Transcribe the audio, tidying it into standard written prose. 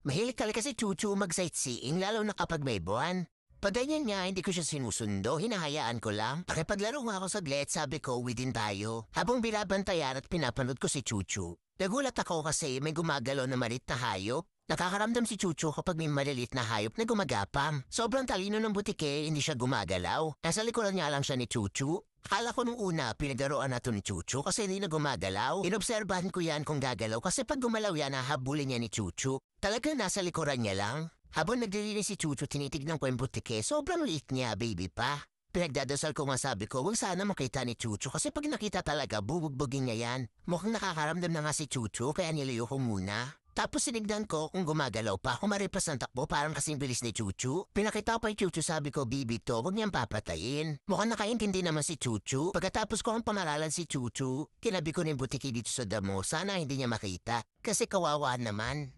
Mahilig talaga si Chuchu mag-sightseeing lalo na kapag may buwan. Paganyan niya, hindi ko siya sinusundo, hinahayaan ko lang. Pakipaglaro nga ako saglit, sabi ko, within tayo. Habang binabantayan at pinapanood ko si Chuchu. Nagulat ako kasi may gumagalaw na malit na hayop. Nakakaramdam si Chuchu kapag may malilit na hayop na gumagapang. Sobrang talino ng butike, hindi siya gumagalaw. Nasa likuran niya lang siya ni Chuchu. Akala ko nung una, pinagdaroan na to ni Chuchu kasi hindi na gumagalaw. Inobserbahan ko yan kung gagalaw kasi pag gumalaw yan, hahabulin niya ni Chuchu. Talaga nasa likuran niya lang. Habang naglilinis si Chuchu, tinitignan ko yung butike. Sobrang liit niya, baby pa. Pinagdadasal ko nga sabi ko, huwag sana makita ni Chuchu kasi pag nakita talaga, bubugbugin niya yan. Mukhang nakakaramdam na nga si Chuchu kaya nilayo ko muna. Tapos sinignan ko kung gumagalaw pa, kung maripas ng takbo parang kasing bilis ni Chuchu. Pinakita ko kay Chuchu sabi ko, bibi to, huwag niyang papatayin. Mukhang nakaintindi naman si Chuchu. Pagkatapos ko ang pangaralan si Chuchu, kinabi ko ng butiki dito sa damo, sana hindi niya makita. Kasi kawawa naman.